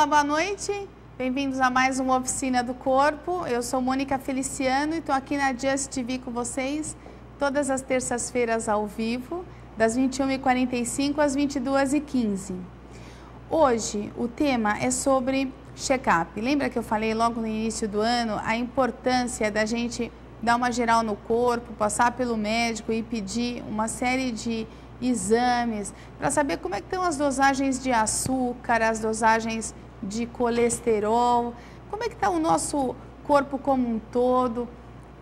Olá, boa noite. Bem-vindos a mais uma Oficina do Corpo. Eu sou Mônica Feliciano e estou aqui na Just TV com vocês todas as terças-feiras ao vivo, das 21h45 às 22h15. Hoje o tema é sobre check-up. Lembra que eu falei logo no início do ano a importância da gente dar uma geral no corpo, passar pelo médico e pedir uma série de exames para saber como é que estão as dosagens de açúcar, as dosagens de colesterol, como é que está o nosso corpo como um todo,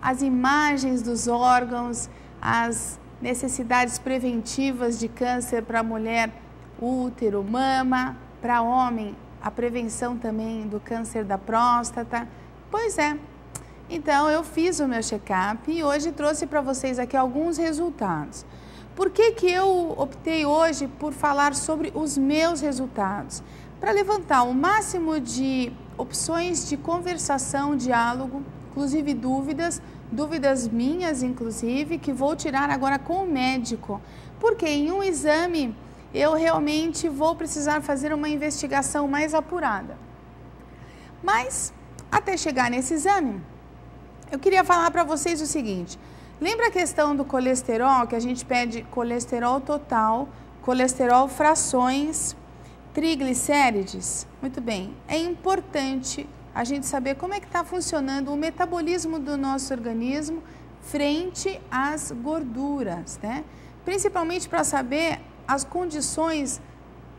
as imagens dos órgãos, as necessidades preventivas de câncer para mulher, útero, mama, para homem, a prevenção também do câncer da próstata. Pois é, então eu fiz o meu check-up e hoje trouxe para vocês aqui alguns resultados. Por que eu optei hoje por falar sobre os meus resultados? Para levantar o máximo de opções de conversação, diálogo, inclusive dúvidas minhas, inclusive, que vou tirar agora com o médico. Porque em um exame eu realmente vou precisar fazer uma investigação mais apurada. Mas, até chegar nesse exame, eu queria falar para vocês o seguinte. Lembra a questão do colesterol, que a gente pede colesterol total, colesterol frações, triglicérides? Muito bem, é importante a gente saber como é que está funcionando o metabolismo do nosso organismo frente às gorduras, né? Principalmente para saber as condições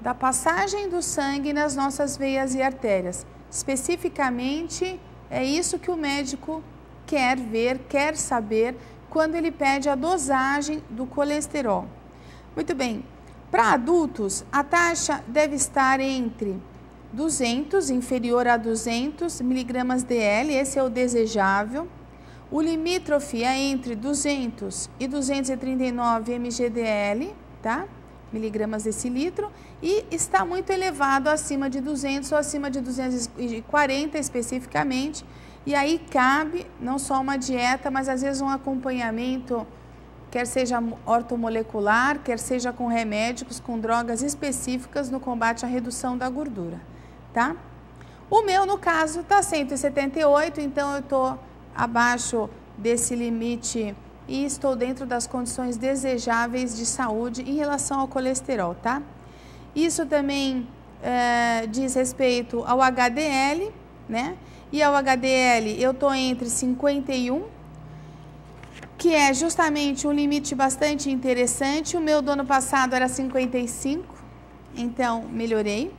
da passagem do sangue nas nossas veias e artérias. Especificamente, é isso que o médico quer ver, quer saber, quando ele pede a dosagem do colesterol. Muito bem, para adultos, a taxa deve estar entre 200, inferior a 200 miligramas DL, esse é o desejável. O limítrofe é entre 200 e 239 mgdl, tá? Miligramas decilitro, e está muito elevado acima de 200 ou acima de 240 especificamente. E aí cabe não só uma dieta, mas às vezes um acompanhamento, quer seja ortomolecular, quer seja com remédios, com drogas específicas no combate à redução da gordura, tá? O meu, no caso, está 178, então eu estou abaixo desse limite e estou dentro das condições desejáveis de saúde em relação ao colesterol, tá? Isso também diz respeito ao HDL, né? E ao HDL eu estou entre 51, que é justamente um limite bastante interessante. O meu do ano passado era 55, então melhorei.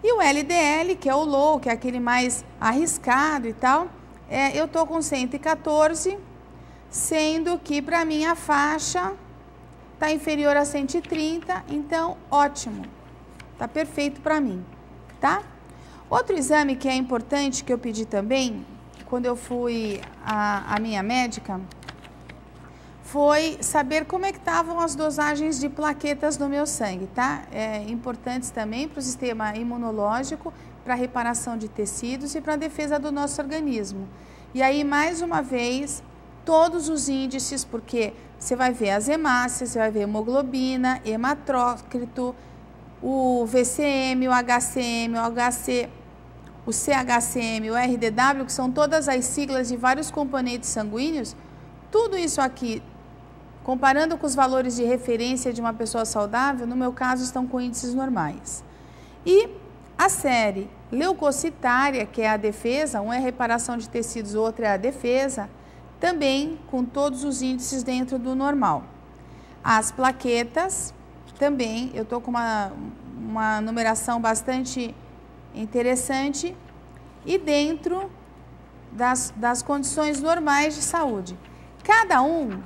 E o LDL, que é o low, que é aquele mais arriscado e tal, eu estou com 114, sendo que para mim a faixa está inferior a 130, então ótimo, está perfeito para mim, tá? Outro exame que é importante, que eu pedi também, quando eu fui à minha médica, foi saber como é que estavam as dosagens de plaquetas no meu sangue, tá? Importantes também para o sistema imunológico, para a reparação de tecidos e para a defesa do nosso organismo. E aí, mais uma vez, todos os índices, porque você vai ver as hemácias, você vai ver hemoglobina, hematrócrito, o VCM, o HCM, o HC, o CHCM, o RDW, que são todas as siglas de vários componentes sanguíneos, tudo isso aqui, comparando com os valores de referência de uma pessoa saudável, no meu caso, estão com índices normais. E a série leucocitária, que é a defesa, um é reparação de tecidos, o outro é a defesa, também com todos os índices dentro do normal. As plaquetas, também, eu estou com uma numeração bastante interessante e dentro das condições normais de saúde. Cada um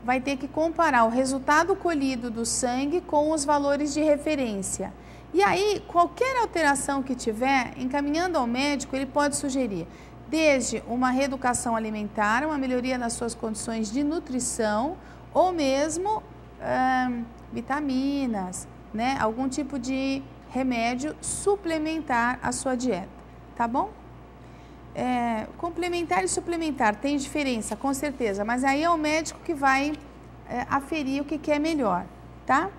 vai ter que comparar o resultado colhido do sangue com os valores de referência. E aí, qualquer alteração que tiver, encaminhando ao médico, ele pode sugerir desde uma reeducação alimentar, uma melhoria nas suas condições de nutrição, ou mesmo vitaminas, né? Algum tipo de remédio suplementar à sua dieta, tá bom? Complementar e suplementar tem diferença, com certeza, mas aí é o médico que vai aferir o que é melhor, tá?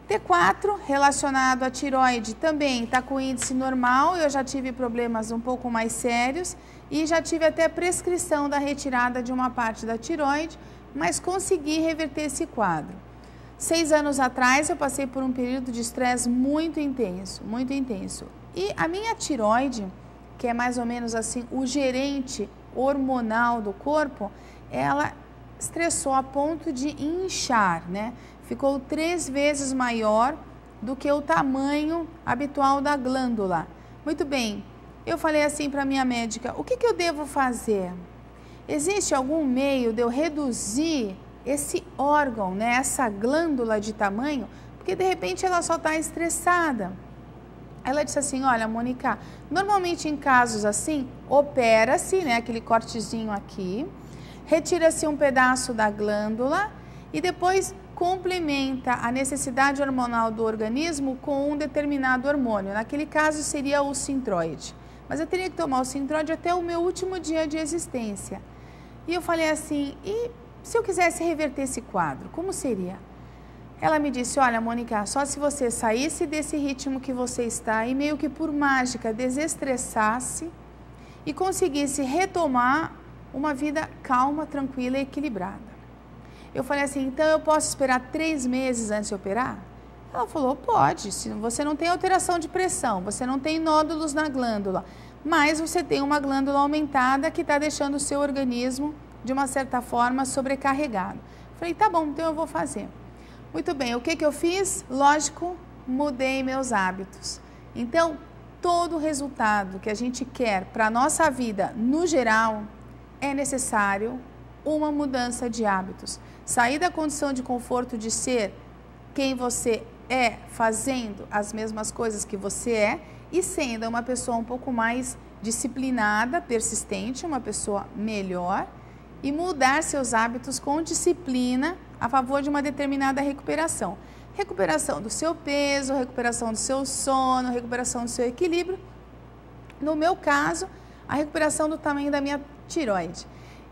T4, relacionado à tireoide, também está com índice normal. Eu já tive problemas um pouco mais sérios e já tive até prescrição da retirada de uma parte da tireoide, mas consegui reverter esse quadro. 6 anos atrás eu passei por um período de estresse muito intenso, muito intenso. E a minha tireoide, que é mais ou menos assim o gerente hormonal do corpo, ela estressou a ponto de inchar, né? Ficou 3 vezes maior do que o tamanho habitual da glândula. Muito bem, eu falei assim para minha médica, o que eu devo fazer? Existe algum meio de eu reduzir esse órgão, né, essa glândula de tamanho? Porque de repente ela só está estressada. Ela disse assim, olha, Mônica, normalmente em casos assim, opera-se, né, aquele cortezinho aqui, retira-se um pedaço da glândula e depois complementa a necessidade hormonal do organismo com um determinado hormônio. Naquele caso seria o Synthroid. Mas eu teria que tomar o Synthroid até o meu último dia de existência. E eu falei assim, e se eu quisesse reverter esse quadro, como seria? Ela me disse, olha, Mônica, só se você saísse desse ritmo que você está e meio que por mágica desestressasse e conseguisse retomar uma vida calma, tranquila e equilibrada. Eu falei assim, então eu posso esperar 3 meses antes de operar? Ela falou, pode, se você não tem alteração de pressão, você não tem nódulos na glândula, mas você tem uma glândula aumentada que está deixando o seu organismo, de uma certa forma, sobrecarregado. Falei, tá bom, então eu vou fazer. Muito bem, o que eu fiz? Lógico, mudei meus hábitos. Então, todo resultado que a gente quer para a nossa vida, no geral, é necessário uma mudança de hábitos. Sair da condição de conforto de ser quem você é, fazendo as mesmas coisas que você é e sendo uma pessoa um pouco mais disciplinada, persistente, uma pessoa melhor e mudar seus hábitos com disciplina a favor de uma determinada recuperação. Recuperação do seu peso, recuperação do seu sono, recuperação do seu equilíbrio. No meu caso, a recuperação do tamanho da minha tireoide.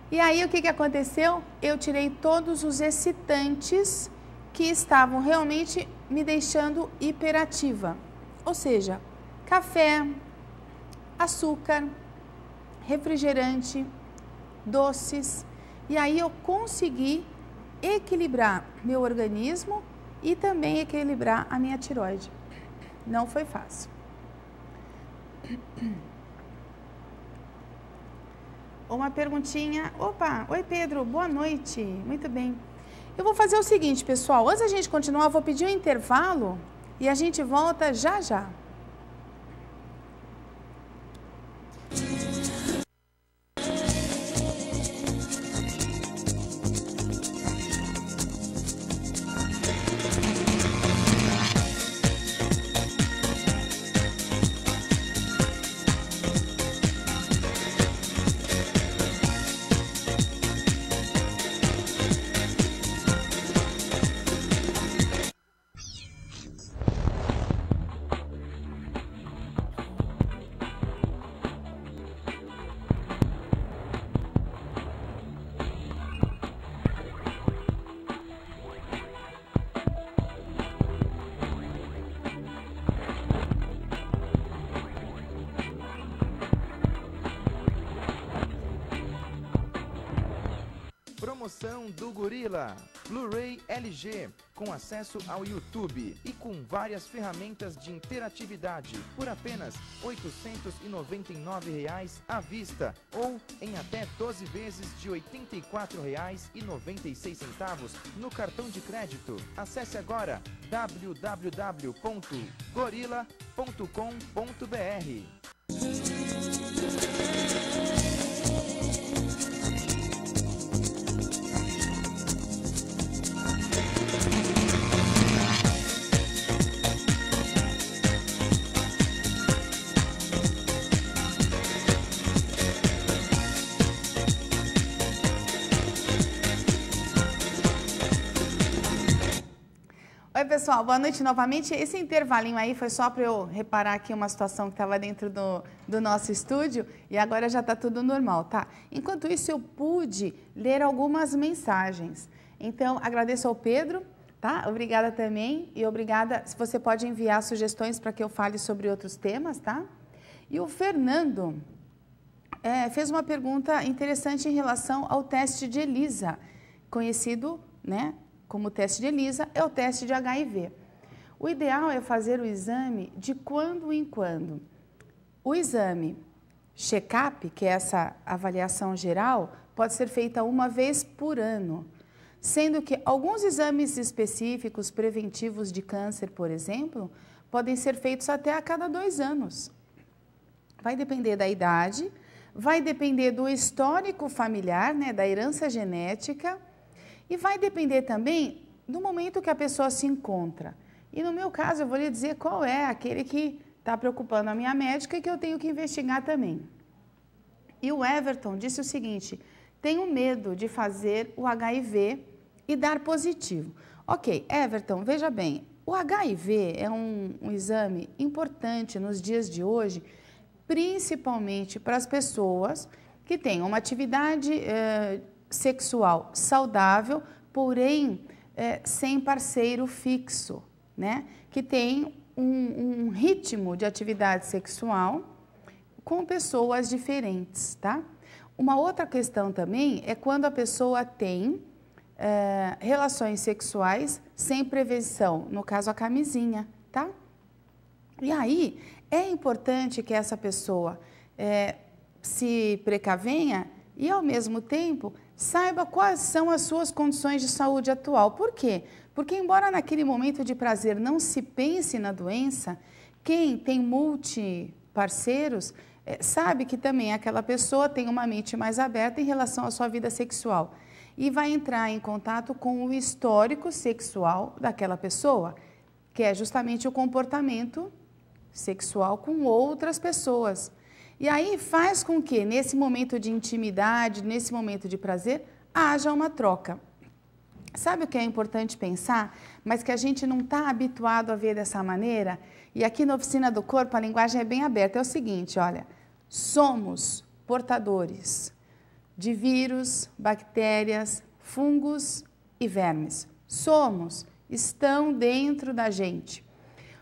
E aí, o que aconteceu? Eu tirei todos os excitantes que estavam realmente me deixando hiperativa. Ou seja, café, açúcar, refrigerante, doces. E aí eu consegui equilibrar meu organismo e também equilibrar a minha tireoide. Não foi fácil. Uma perguntinha. Opa, oi Pedro, boa noite. Muito bem. Eu vou fazer o seguinte, pessoal. Antes da gente continuar, eu vou pedir um intervalo e a gente volta já já. Promoção do Gorila, Blu-ray LG, com acesso ao YouTube e com várias ferramentas de interatividade por apenas R$ 899,00 à vista ou em até 12 vezes de R$ 84,96 no cartão de crédito. Acesse agora www.gorila.com.br. Oi, pessoal, boa noite novamente. Esse intervalinho aí foi só para eu reparar aqui uma situação que estava dentro do nosso estúdio e agora já está tudo normal, tá? Enquanto isso, eu pude ler algumas mensagens. Então, agradeço ao Pedro Tá? Obrigada também e obrigada, se você pode enviar sugestões para que eu fale sobre outros temas, tá? E o Fernando fez uma pergunta interessante em relação ao teste de ELISA, conhecido, né, como teste de ELISA, é o teste de HIV. O ideal é fazer o exame de quando em quando. O exame check-up, que é essa avaliação geral, pode ser feita uma vez por ano, sendo que alguns exames específicos preventivos de câncer, por exemplo, podem ser feitos até a cada 2 anos. Vai depender da idade, vai depender do histórico familiar, né, da herança genética, e vai depender também do momento que a pessoa se encontra. E no meu caso, eu vou lhe dizer qual é aquele que está preocupando a minha médica e que eu tenho que investigar também. E o Everton disse o seguinte: tenho medo de fazer o HIV e dar positivo. Ok, Everton, veja bem, o HIV é um exame importante nos dias de hoje, principalmente para as pessoas que têm uma atividade sexual saudável, porém sem parceiro fixo, né? Que tem um ritmo de atividade sexual com pessoas diferentes, tá? Uma outra questão também é quando a pessoa tem relações sexuais sem prevenção, no caso a camisinha, tá? E aí é importante que essa pessoa se precavenha e ao mesmo tempo saiba quais são as suas condições de saúde atual. Por quê? Porque embora naquele momento de prazer não se pense na doença, quem tem multiparceiros sabe que também aquela pessoa tem uma mente mais aberta em relação à sua vida sexual e vai entrar em contato com o histórico sexual daquela pessoa, que é justamente o comportamento sexual com outras pessoas. E aí faz com que nesse momento de intimidade, nesse momento de prazer, haja uma troca. Sabe o que é importante pensar, mas que a gente não está habituado a ver dessa maneira? E aqui na Oficina do Corpo a linguagem é bem aberta. É o seguinte, olha, somos portadores de vírus, bactérias, fungos e vermes. Somos, estão dentro da gente.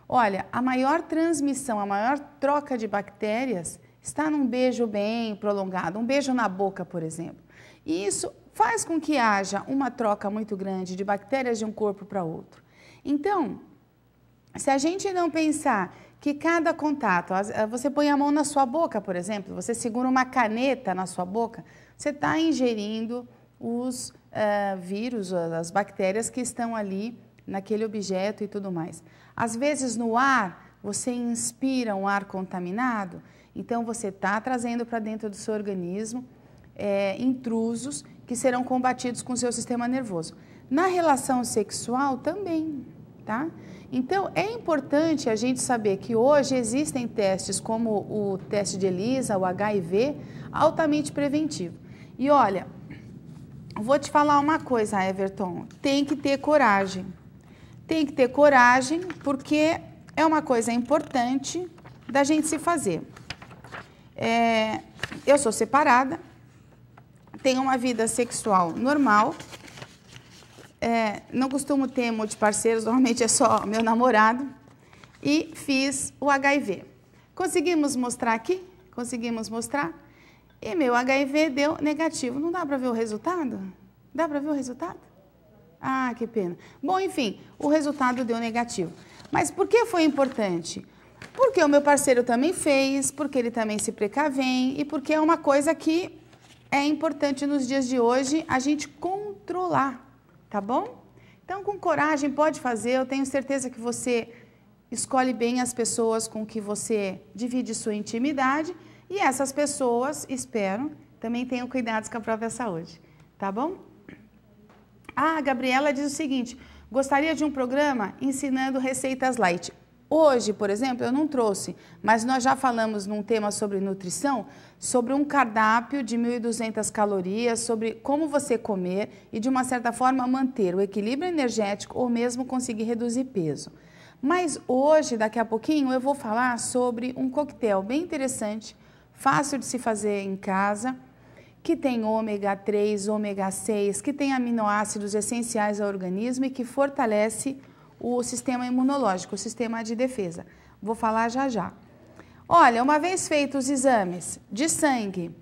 Olha, a maior transmissão, a maior troca de bactérias está num beijo bem prolongado, um beijo na boca, por exemplo. E isso faz com que haja uma troca muito grande de bactérias de um corpo para outro. Então, se a gente não pensar que cada contato, você põe a mão na sua boca, por exemplo, você segura uma caneta na sua boca, você está ingerindo os vírus, as bactérias que estão ali naquele objeto e tudo mais. Às vezes no ar, você inspira um ar contaminado, então você está trazendo para dentro do seu organismo intrusos que serão combatidos com o seu sistema nervoso. Na relação sexual também, tá? Então é importante a gente saber que hoje existem testes como o teste de ELISA, o HIV, altamente preventivo. E olha, vou te falar uma coisa, Everton, tem que ter coragem. Tem que ter coragem porque é uma coisa importante da gente se fazer. Eu sou separada, tenho uma vida sexual normal, não costumo ter multiparceiros, normalmente é só meu namorado, e fiz o HIV. Conseguimos mostrar aqui? Conseguimos mostrar? E meu HIV deu negativo. Não dá para ver o resultado? Dá para ver o resultado? Ah, que pena. Bom, enfim, o resultado deu negativo. Mas por que foi importante? Porque o meu parceiro também fez, porque ele também se precavém e porque é uma coisa que é importante nos dias de hoje a gente controlar, tá bom? Então, com coragem, pode fazer. Eu tenho certeza que você escolhe bem as pessoas com que você divide sua intimidade e essas pessoas, espero, também tenham cuidados com a própria saúde, tá bom? Ah, a Gabriela diz o seguinte: gostaria de um programa ensinando receitas light. Hoje, por exemplo, eu não trouxe, mas nós já falamos num tema sobre nutrição, sobre um cardápio de 1.200 calorias, sobre como você comer e, de uma certa forma, manter o equilíbrio energético ou mesmo conseguir reduzir peso. Mas hoje, daqui a pouquinho, eu vou falar sobre um coquetel bem interessante, fácil de se fazer em casa, que tem ômega 3, ômega 6, que tem aminoácidos essenciais ao organismo e que fortalece o sistema imunológico, o sistema de defesa. Vou falar já já. Olha, uma vez feitos os exames de sangue,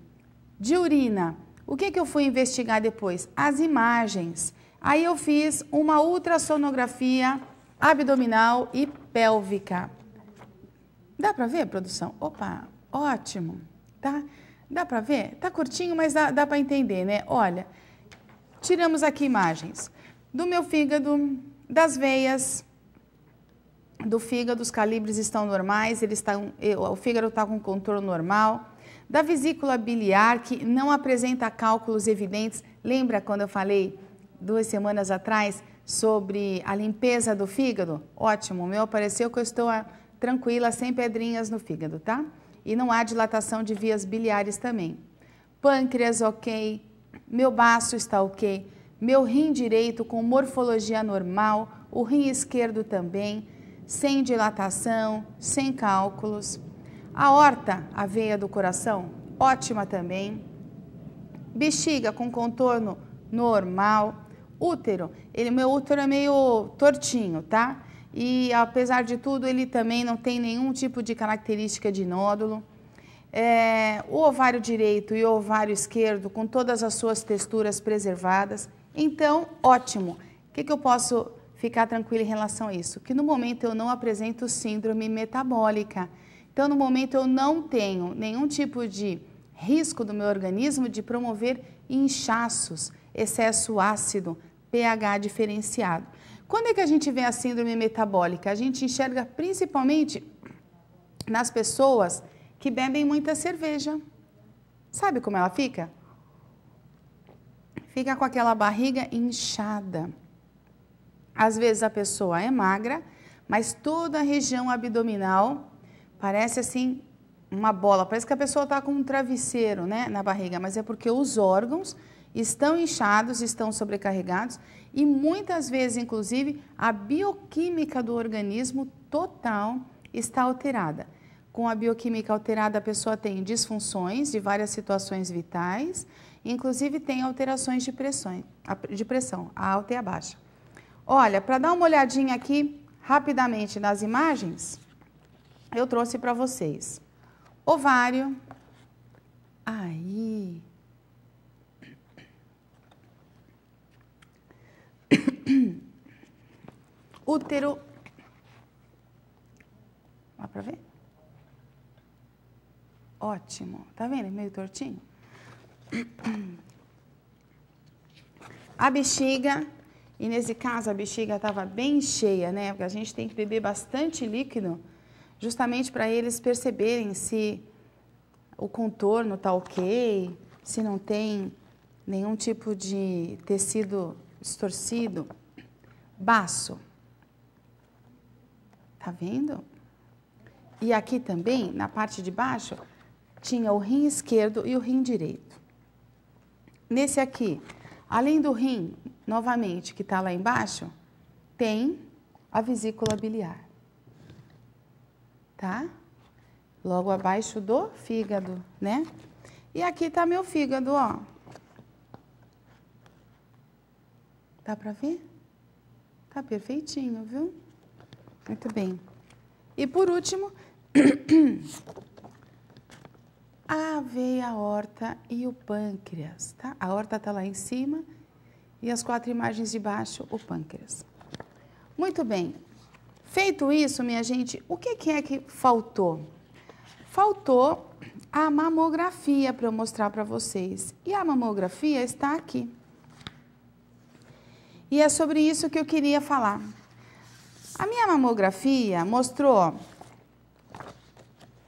de urina, o que eu fui investigar depois? As imagens. Aí eu fiz uma ultrassonografia abdominal e pélvica. Dá para ver, produção? Opa, ótimo, tá? Dá para ver? Tá curtinho, mas dá para entender, né? Olha, tiramos aqui imagens do meu fígado, das veias, do fígado, os calibres estão normais, o fígado está com contorno normal, da vesícula biliar, que não apresenta cálculos evidentes. Lembra quando eu falei 2 semanas atrás sobre a limpeza do fígado? Ótimo, o meu apareceu que eu estou tranquila, sem pedrinhas no fígado, tá? E não há dilatação de vias biliares também. Pâncreas, ok. Meu baço está ok. Meu rim direito com morfologia normal. O rim esquerdo também, sem dilatação, sem cálculos. A aorta, a veia do coração, ótima também. Bexiga com contorno normal. Útero, meu útero é meio tortinho, tá? E apesar de tudo, ele também não tem nenhum tipo de característica de nódulo. O ovário direito e o ovário esquerdo com todas as suas texturas preservadas. Então, ótimo. O que eu posso ficar tranquila em relação a isso? Que no momento eu não apresento síndrome metabólica. Então, no momento eu não tenho nenhum tipo de risco do meu organismo de promover inchaços, excesso ácido, pH diferenciado. Quando é que a gente vê a síndrome metabólica? A gente enxerga principalmente nas pessoas que bebem muita cerveja. Sabe como ela fica? Fica com aquela barriga inchada. Às vezes a pessoa é magra, mas toda a região abdominal parece assim uma bola. Parece que a pessoa está com um travesseiro, né, na barriga, mas é porque os órgãos estão inchados, estão sobrecarregados e muitas vezes, inclusive, a bioquímica do organismo total está alterada. Com a bioquímica alterada, a pessoa tem disfunções de várias situações vitais, inclusive tem alterações de pressão, a alta e a baixa. Olha, para dar uma olhadinha aqui rapidamente nas imagens, eu trouxe para vocês ovário, aí, útero, dá para ver? Ótimo, tá vendo? Meio tortinho. A bexiga, e nesse caso a bexiga estava bem cheia, né? Porque a gente tem que beber bastante líquido, justamente para eles perceberem se o contorno tá ok, se não tem nenhum tipo de tecido distorcido. Baço, tá vendo? E aqui também, na parte de baixo, tinha o rim esquerdo e o rim direito. Nesse aqui, além do rim, novamente, que está lá embaixo, tem a vesícula biliar, tá? Logo abaixo do fígado, né? E aqui está meu fígado, ó. Dá para ver? Tá perfeitinho, viu? Muito bem. E por último, a veia, a aorta e o pâncreas, tá? A aorta está lá em cima e as 4 imagens de baixo, o pâncreas. Muito bem. Feito isso, minha gente, o que é que faltou? Faltou a mamografia para eu mostrar para vocês. E a mamografia está aqui. E é sobre isso que eu queria falar. A minha mamografia mostrou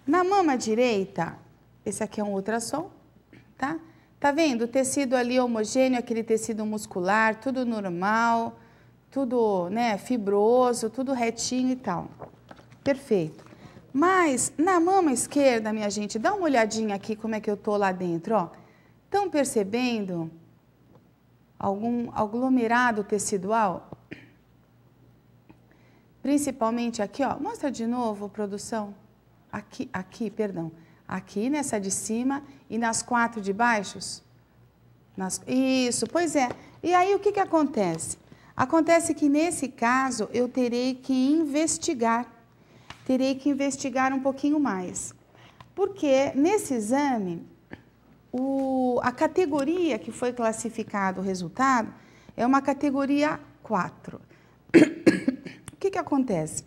na mama direita, esse aqui é um ultrassom, tá? Tá vendo? O tecido ali homogêneo, aquele tecido muscular, tudo normal, tudo, né, fibroso, tudo retinho e tal. Perfeito. Mas na mama esquerda, minha gente, dá uma olhadinha aqui como é que eu tô lá dentro, ó. Estão percebendo algum aglomerado tecidual? Principalmente aqui, ó. Mostra de novo, produção. Aqui, perdão. Aqui nessa de cima e nas 4 de baixo. Isso, pois é. E aí o que acontece? Acontece que nesse caso eu terei que investigar um pouquinho mais. Porque nesse exame, a categoria que foi classificado o resultado é uma categoria 4. O que acontece?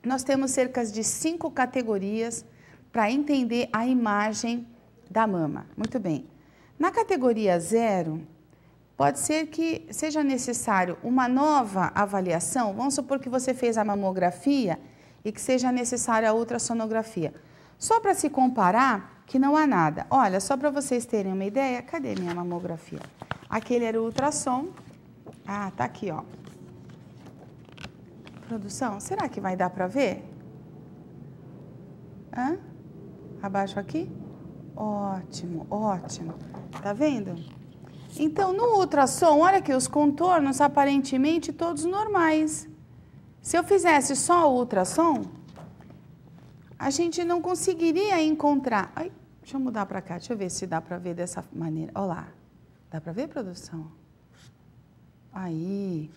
Nós temos cerca de 5 categorias para entender a imagem da mama. Muito bem. Na categoria 0, pode ser que seja necessário uma nova avaliação. Vamos supor que você fez a mamografia e que seja necessária a ultrassonografia. Só para se comparar, que não há nada. Olha, só para vocês terem uma ideia, cadê minha mamografia? Aquele era o ultrassom. Ah, tá aqui, ó. Produção, será que vai dar para ver? Hã? Abaixo aqui? Ótimo, ótimo. Tá vendo? Então, no ultrassom, olha aqui, os contornos aparentemente todos normais. Se eu fizesse só o ultrassom, a gente não conseguiria encontrar... Ai, deixa eu mudar para cá, deixa eu ver se dá para ver dessa maneira. Olha lá. Dá para ver, produção? Aí.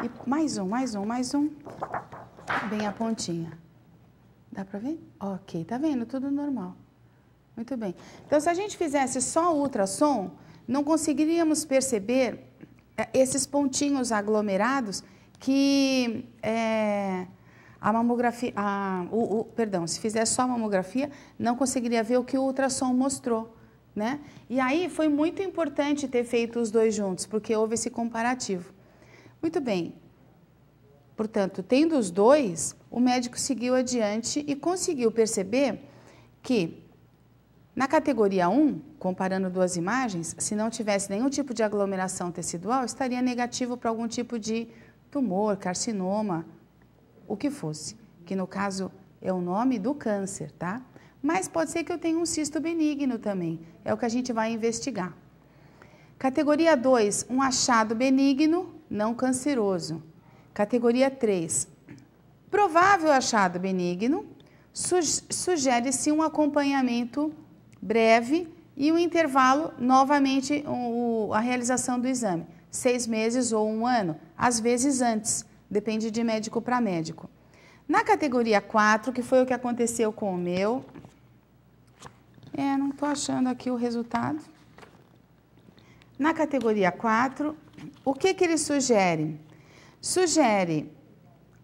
E mais um. Bem a pontinha. Dá para ver? Ok, tá vendo? Tudo normal. Muito bem. Então, se a gente fizesse só o ultrassom, não conseguiríamos perceber esses pontinhos aglomerados que a mamografia... perdão, se fizesse só a mamografia, não conseguiria ver o que o ultrassom mostrou, né? E aí foi muito importante ter feito os dois juntos, porque houve esse comparativo. Muito bem. Portanto, tendo os dois, o médico seguiu adiante e conseguiu perceber que na categoria 1, comparando duas imagens, se não tivesse nenhum tipo de aglomeração tecidual, estaria negativo para algum tipo de tumor, carcinoma, o que fosse, que no caso é o nome do câncer, tá? Mas pode ser que eu tenha um cisto benigno também, é o que a gente vai investigar. Categoria 2, um achado benigno, não canceroso. Categoria 3, provável achado benigno, sugere-se um acompanhamento breve e um intervalo, novamente, a realização do exame, 6 meses ou 1 ano, às vezes antes, depende de médico para médico. Na categoria 4, que foi o que aconteceu com o meu, não estou achando aqui o resultado. Na categoria 4, o que ele sugere? Sugere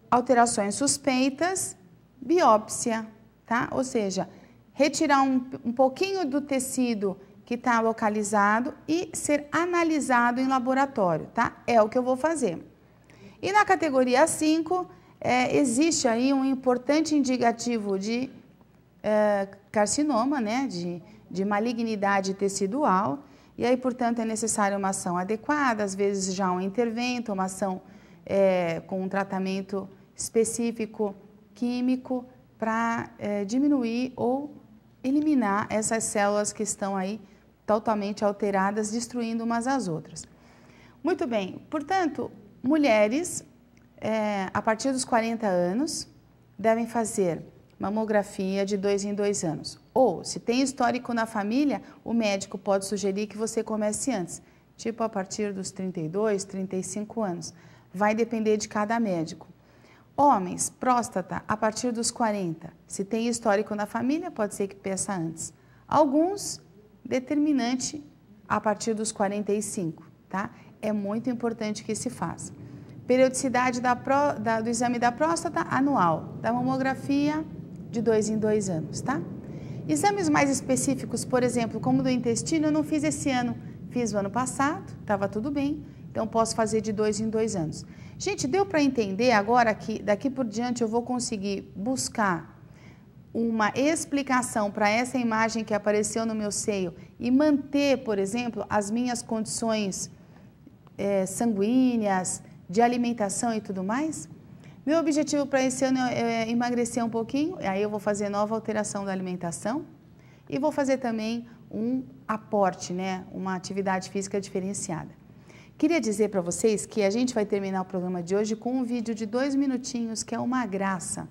alterações suspeitas, biópsia, tá? Ou seja, retirar um pouquinho do tecido que está localizado e ser analisado em laboratório, tá? É o que eu vou fazer. E na categoria 5, existe aí um importante indicativo de carcinoma, né? De malignidade tecidual. E aí, portanto, é necessária uma ação adequada, às vezes já um intervento, uma ação com um tratamento específico químico para diminuir ou eliminar essas células que estão aí totalmente alteradas, destruindo umas às outras. Muito bem, portanto, mulheres a partir dos 40 anos devem fazer mamografia de 2 em 2 anos. Ou, se tem histórico na família, o médico pode sugerir que você comece antes, tipo a partir dos 32, 35 anos. Vai depender de cada médico. Homens, próstata, a partir dos 40. Se tem histórico na família, pode ser que peça antes. Alguns, determinante a partir dos 45, tá? É muito importante que se faça. Periodicidade do exame da próstata, anual. Da mamografia, de 2 em 2 anos, tá? Exames mais específicos, por exemplo, como do intestino, eu não fiz esse ano. Fiz o ano passado, estava tudo bem. Então, posso fazer de 2 em 2 anos. Gente, deu para entender agora que daqui por diante eu vou conseguir buscar uma explicação para essa imagem que apareceu no meu seio e manter, por exemplo, as minhas condições sanguíneas, de alimentação e tudo mais? Meu objetivo para esse ano é emagrecer um pouquinho, aí eu vou fazer nova alteração da alimentação e vou fazer também um aporte, né, uma atividade física diferenciada. Queria dizer para vocês que a gente vai terminar o programa de hoje com um vídeo de 2 minutinhos, que é uma graça.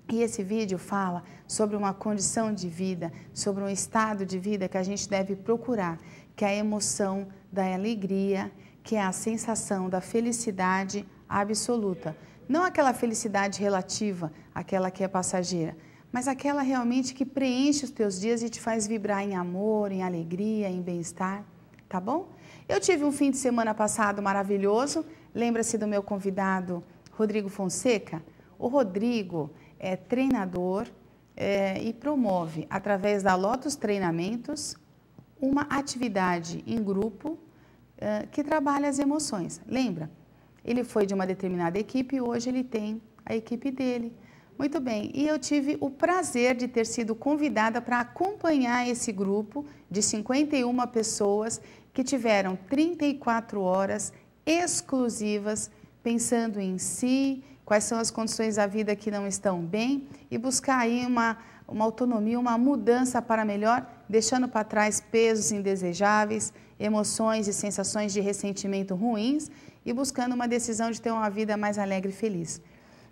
E esse vídeo fala sobre uma condição de vida, sobre um estado de vida que a gente deve procurar, que é a emoção da alegria, que é a sensação da felicidade absoluta. Não aquela felicidade relativa, aquela que é passageira, mas aquela realmente que preenche os teus dias e te faz vibrar em amor, em alegria, em bem-estar, tá bom? Eu tive um fim de semana passado maravilhoso. Lembra-se do meu convidado, Rodrigo Fonseca? O Rodrigo é treinador e promove, através da Lotus Treinamentos, uma atividade em grupo que trabalha as emoções. Lembra? Ele foi de uma determinada equipe e hoje ele tem a equipe dele. Muito bem, e eu tive o prazer de ter sido convidada para acompanhar esse grupo de 51 pessoas que tiveram 34 horas exclusivas pensando em si, quais são as condições da vida que não estão bem e buscar aí uma autonomia, uma mudança para melhor, deixando para trás pesos indesejáveis, emoções e sensações de ressentimento ruins e buscando uma decisão de ter uma vida mais alegre e feliz.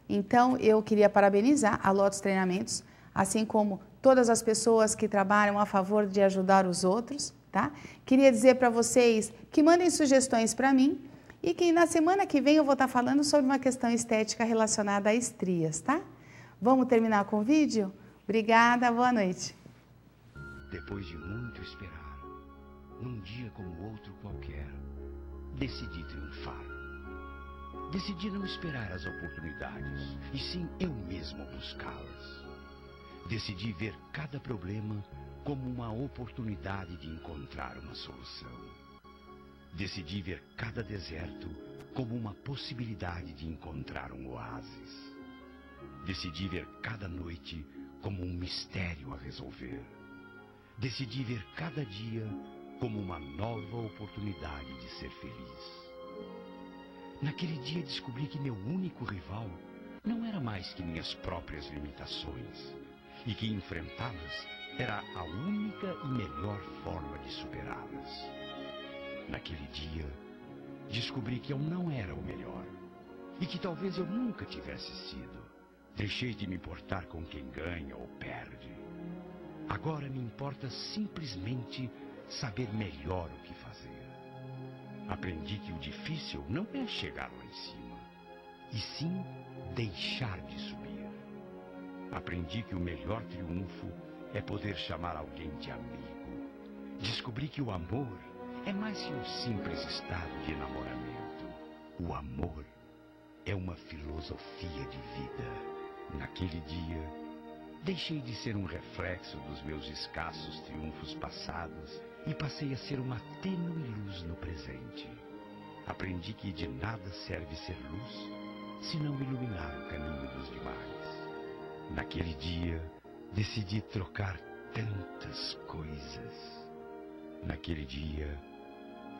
Então, eu queria parabenizar a Lotus Treinamentos, assim como todas as pessoas que trabalham a favor de ajudar os outros, tá? Queria dizer para vocês que mandem sugestões para mim e que na semana que vem eu vou estar falando sobre uma questão estética relacionada a estrias, tá? Vamos terminar com o vídeo? Obrigada, boa noite. Depois de muito esperar, num dia como outro qualquer, decidi triunfar. Decidi não esperar as oportunidades, e sim eu mesmo buscá-las. Decidi ver cada problema como uma oportunidade de encontrar uma solução. Decidi ver cada deserto como uma possibilidade de encontrar um oásis. Decidi ver cada noite como um mistério a resolver. Decidi ver cada dia como uma nova oportunidade de ser feliz. Naquele dia descobri que meu único rival não era mais que minhas próprias limitações e que enfrentá-las era a única e melhor forma de superá-las. Naquele dia descobri que eu não era o melhor e que talvez eu nunca tivesse sido. Deixei de me importar com quem ganha ou perde. Agora me importa simplesmente saber melhor o que fazer. Aprendi que o difícil não é chegar lá em cima, e sim deixar de subir. Aprendi que o melhor triunfo é poder chamar alguém de amigo. Descobri que o amor é mais que um simples estado de enamoramento. O amor é uma filosofia de vida. Naquele dia, deixei de ser um reflexo dos meus escassos triunfos passados e passei a ser uma tênue luz no presente. Aprendi que de nada serve ser luz se não iluminar o caminho dos demais. Naquele dia, decidi trocar tantas coisas. Naquele dia,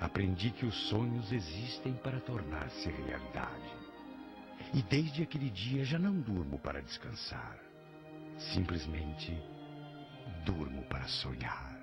aprendi que os sonhos existem para tornar-se realidade. E desde aquele dia já não durmo para descansar. Simplesmente durmo para sonhar.